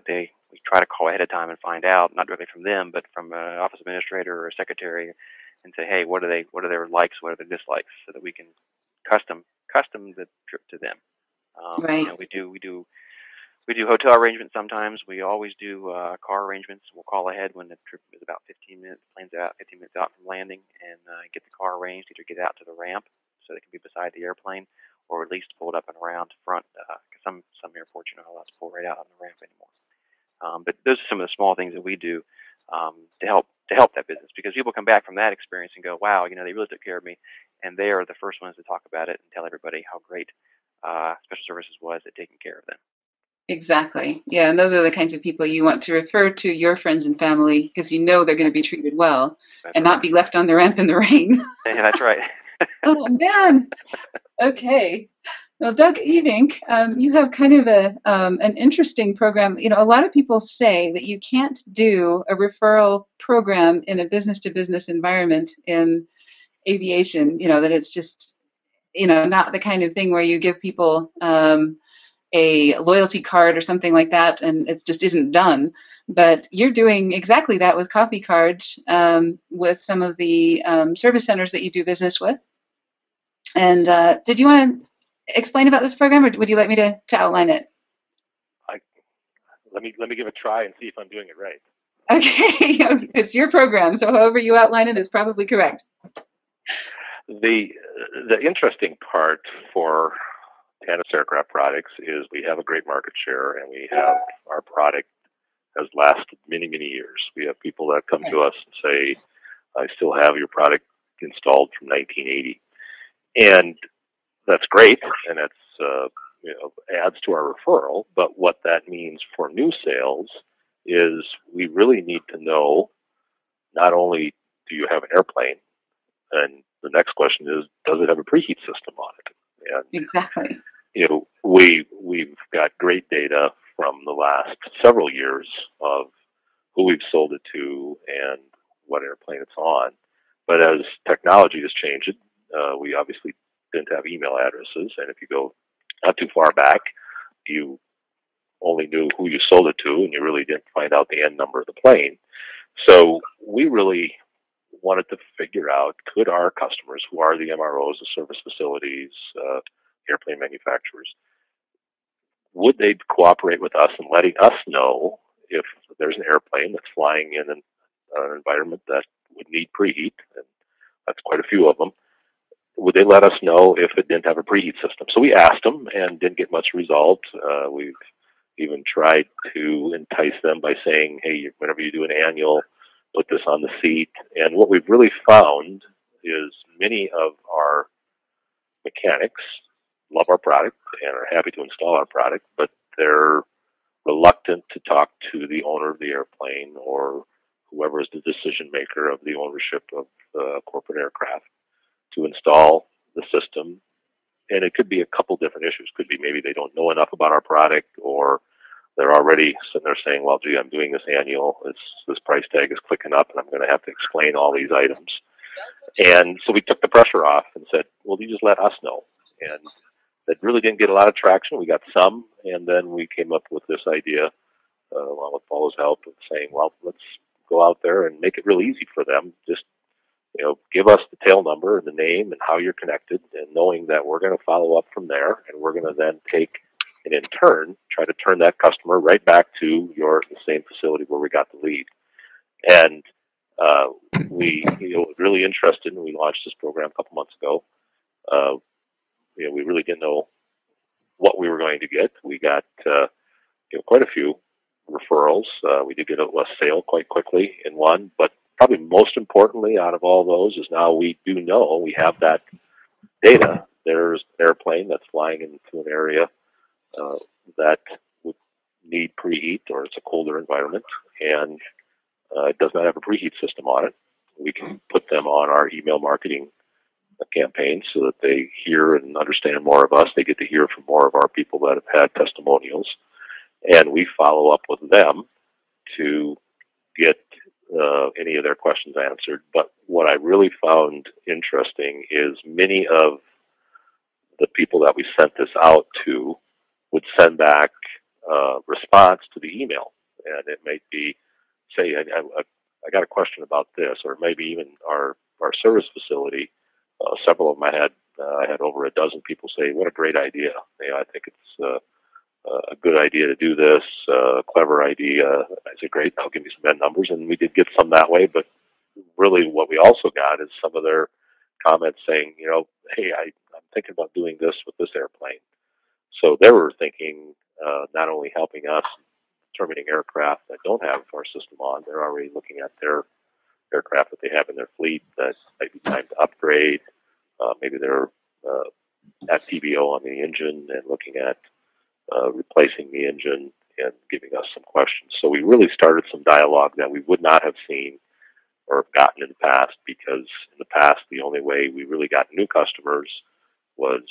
try to call ahead of time and find out, not directly from them, but from an office administrator or a secretary, and say, hey, what are their likes, what are their dislikes, so that we can custom the trip to them. Right. We do hotel arrangements sometimes. We always do car arrangements. We'll call ahead when the trip is about 15 minutes, plane's out 15 minutes out from landing, and get the car arranged, either get out to the ramp so they can be beside the airplane, or at least pulled up and around front, because some airports you're not allowed to pull right out on the ramp anymore. But those are some of the small things that we do to help that business, because people come back from that experience and go, wow, they really took care of me, and they are the first ones to talk about it and tell everybody how great Special Services was at taking care of them. Exactly. Yeah, and those are the kinds of people you want to refer to your friends and family, because they're going to be treated well. That's and right. Not be left on the ramp in the rain. Yeah, that's right. Oh, man. Okay. Well, Doug Evink, you have kind of an interesting program. A lot of people say that you can't do a referral program in a business-to-business environment in aviation, that it's just, not the kind of thing where you give people a loyalty card or something like that, and it just isn't done. But you're doing exactly that with coffee cards with some of the service centers that you do business with. And did you want to explain about this program, or would you like me to outline it? Let me give it a try and see if I'm doing it right. Okay, it's your program, so however you outline it is probably correct. The interesting part for Tannis Aircraft Products is we have a great market share, and we have our product has lasted many, many years. We have people that come to us and say, I still have your product installed from 1980. And that's great, and that's adds to our referral. But what that means for new sales is we really need to know not only do you have an airplane, and the next question is, does it have a preheat system on it? And Exactly. we've got great data from the last several years of who we've sold it to and what airplane it's on. But as technology has changed, we obviously didn't have email addresses, and if you go not too far back, you only knew who you sold it to, and you really didn't find out the end number of the plane. So we really wanted to figure out, could our customers, who are the MROs, the service facilities, airplane manufacturers, would they cooperate with us in letting us know if there's an airplane that's flying in an environment that would need preheat, and that's quite a few of them, would they let us know if it didn't have a preheat system? So we asked them and didn't get much result. We've even tried to entice them by saying, hey, whenever you do an annual, put this on the seat. And what we've really found is many of our mechanics love our product and are happy to install our product, but they're reluctant to talk to the owner of the airplane or whoever is the decision maker of the ownership of the corporate aircraft to install the system. And it could be a couple different issues. Could be maybe they don't know enough about our product, or they're already sitting there saying, well, gee, I'm doing this annual. This price tag is clicking up, and I'm going to have to explain all these items. And so we took the pressure off and said, well, you just let us know. And that really didn't get a lot of traction. We got some, and then we came up with this idea, along with Paula's help, of saying, well, let's go out there and make it real easy for them. Just give us the tail number and the name and how you're connected, and knowing that we're going to follow up from there, and we're going to then take and in turn try to turn that customer right back to the same facility where we got the lead. And we really interested, and we launched this program a couple months ago. We really didn't know what we were going to get. We got quite a few referrals. We did get a sale quite quickly in one, but probably most importantly out of all those is now we do know, we have that data. There's an airplane that's flying into an area that would need preheat, or it's a colder environment, and it does not have a preheat system on it. We can put them on our email marketing campaign so that they hear and understand more of us. They get to hear from more of our people that have had testimonials, and we follow up with them to get any of their questions answered. But what I really found interesting is many of the people that we sent this out to would send back response to the email, and it might be, say, I got a question about this, or maybe even our service facility. Several of them I had over a dozen people say, "What a great idea! I think it's a good idea to do this. Clever idea." I said, "Great, I'll give you some end numbers," and we did get some that way. But really, what we also got is some of their comments saying, "Hey, I'm thinking about doing this with this airplane." So they were thinking not only helping us determining aircraft that don't have our system on, they're already looking at their aircraft that they have in their fleet that might be time to upgrade. Maybe they're at TBO on the engine and looking at replacing the engine and giving us some questions. So we really started some dialogue that we would not have seen or gotten in the past, because in the past, the only way we really got new customers was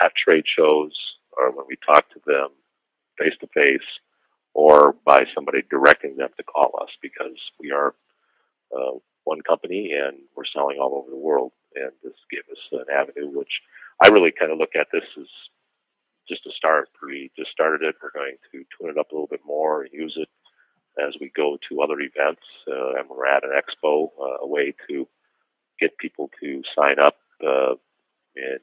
at trade shows, or when we talked to them face to face, or by somebody directing them to call us, because we are one company and we're selling all over the world. And this gave us an avenue, which I really kind of look at this as just a start. We just started it. We're going to tune it up a little bit more and use it as we go to other events. And we're at an expo, a way to get people to sign up and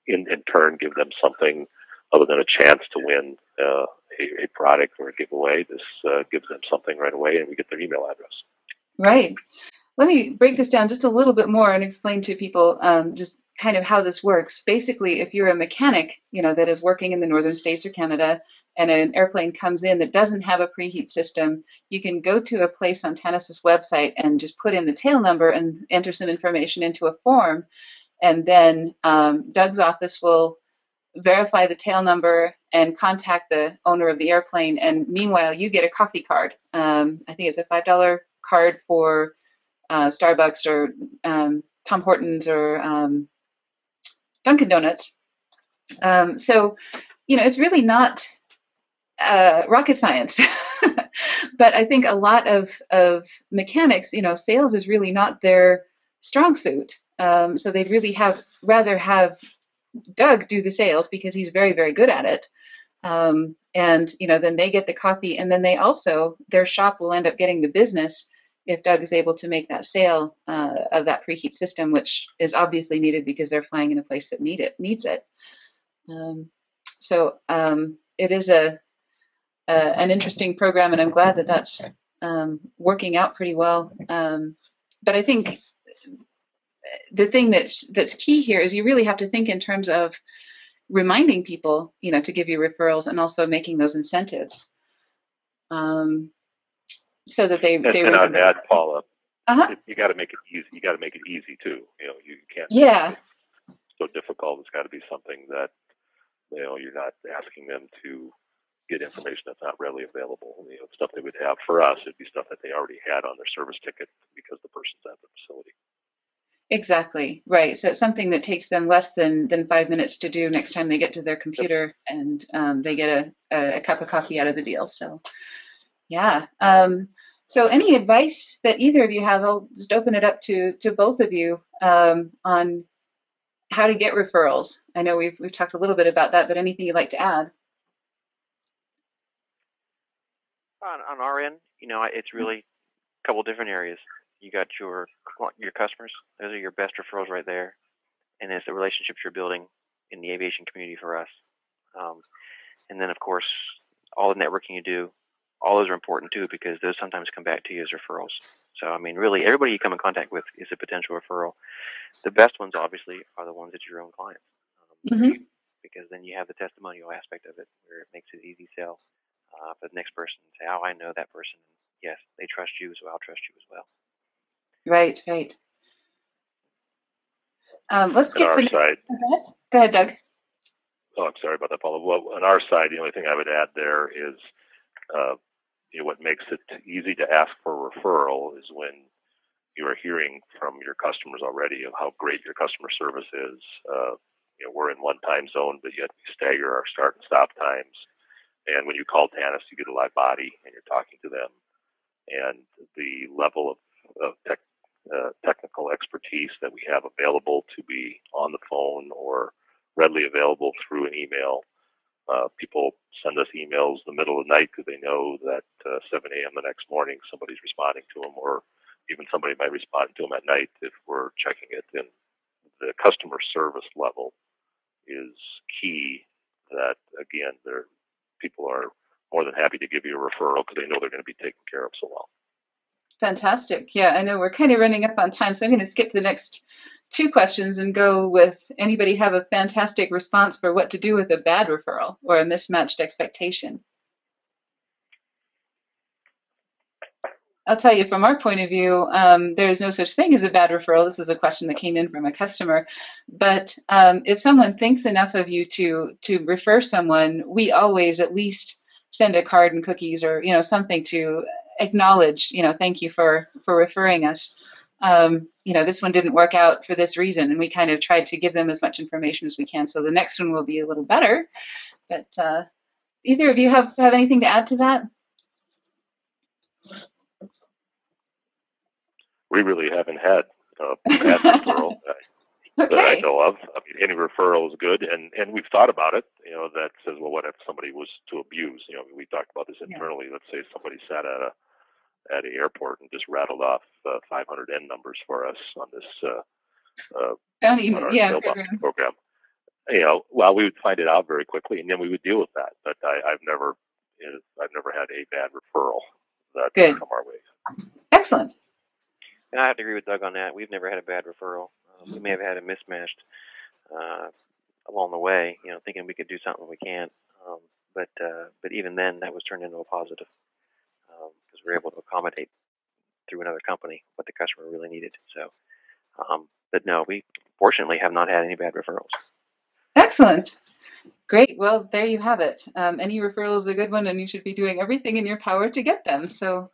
in turn give them something other than a chance to win a product or a giveaway. This gives them something right away, and we get their email address. Right. Let me break this down just a little bit more and explain to people just kind of how this works. Basically, if you're a mechanic, that is working in the northern states or Canada, and an airplane comes in that doesn't have a preheat system, you can go to a place on Tanis's website and just put in the tail number and enter some information into a form, and then Doug's office will verify the tail number and contact the owner of the airplane. And meanwhile, you get a coffee card. I think it's a $5 card for Starbucks or Tom Hortons or Dunkin' Donuts. So, it's really not rocket science. But I think a lot of mechanics, sales is really not their strong suit. So they'd really rather have Doug do the sales because he's very, very good at it. And, then they get the coffee, and then their shop will end up getting the business if Doug is able to make that sale of that preheat system, which is obviously needed because they're flying in a place that needs it. So it is an interesting program, and I'm glad that that's working out pretty well. But I think the thing that's key here is you really have to think in terms of reminding people, to give you referrals, and also making those incentives, so that they. And I'd add, Paula, Uh-huh. you got to make it easy. You got to make it easy too. You can't. Yeah. Make it so difficult. It's got to be something that you're not asking them to get information that's not readily available. Stuff they would have for us. It'd be stuff that they already had on their service ticket because the person's at the facility. Exactly. Right. So it's something that takes them less than 5 minutes to do next time they get to their computer, and they get a cup of coffee out of the deal. So, yeah. So any advice that either of you have, I'll just open it up to both of you on how to get referrals. I know we've talked a little bit about that, but anything you'd like to add? On our end, it's really a couple different areas. You got your customers; those are your best referrals right there, and it's the relationships you're building in the aviation community for us. And then, of course, all the networking you do, all those are important too, because those sometimes come back to you as referrals. So, really, everybody you come in contact with is a potential referral. The best ones, obviously, are the ones that are your own clients, because then you have the testimonial aspect of it, where it makes it easy sell for the next person to say, "Oh, I know that person. Yes, they trust you, so I'll trust you as well." Right. Let's skip on our side. Go ahead, Doug. Oh, I'm sorry about that, Paula. Well, on our side, the only thing I would add there is, what makes it easy to ask for a referral is when you are hearing from your customers already of how great your customer service is. We're in one time zone, but yet we stagger our start and stop times. And when you call Tanis, you get a live body and you're talking to them. And the level of technical expertise that we have available to be on the phone or readily available through an email. People send us emails in the middle of the night because they know that 7 a.m. the next morning somebody's responding to them, or even somebody might respond to them at night if we're checking it. And the customer service level is key. That, again, people are more than happy to give you a referral because they know they're going to be taken care of so well. Fantastic. Yeah, I know we're kind of running up on time, so I'm going to skip the next two questions and go with, anybody have a fantastic response for what to do with a bad referral or a mismatched expectation? I'll tell you, from our point of view, there is no such thing as a bad referral. This is a question that came in from a customer. But if someone thinks enough of you to refer someone, we always at least send a card and cookies or something to acknowledge, thank you for referring us. This one didn't work out for this reason, and we kind of tried to give them as much information as we can. So the next one will be a little better. But either of you have anything to add to that? We really haven't had a bad referral that I know of. Any referral is good, and we've thought about it. That says, well, what if somebody was to abuse? We talked about this internally. Yeah. Let's say somebody sat at an airport and just rattled off 500 N numbers for us on this on our mailbox program. well, we would find it out very quickly, and then we would deal with that. But I've never had a bad referral that Good. come our way. Excellent. And I have to agree with Doug on that. We've never had a bad referral. We may have had a mismatched along the way, thinking we could do something we can't. But even then, that was turned into a positive because we were able to accommodate through another company what the customer really needed. So, but no, we fortunately have not had any bad referrals. Excellent. Great. Well, there you have it. Any referral is a good one, and you should be doing everything in your power to get them. So,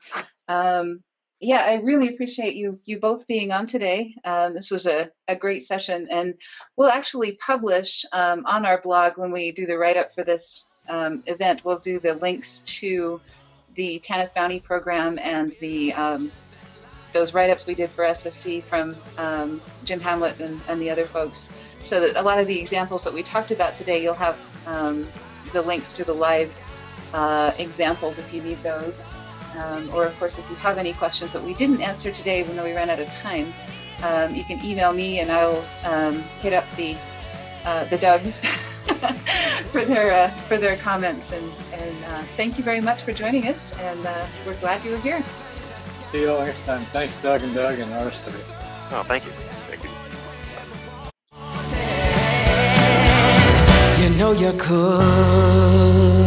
yeah, I really appreciate you both being on today. This was a great session, and we'll actually publish on our blog when we do the write-up for this event. We'll do the links to the Tanis Bounty program and the those write-ups we did for SSC from Jim Hamlet and the other folks, so that a lot of the examples that we talked about today, you'll have the links to the live examples if you need those. Or, of course, if you have any questions that we didn't answer today, even though we ran out of time, you can email me, and I'll hit up the Dougs for their comments. And thank you very much for joining us, and we're glad you were here. See you all next time. Thanks, Doug and the rest of you. Oh, thank you. Thank you. You know you could.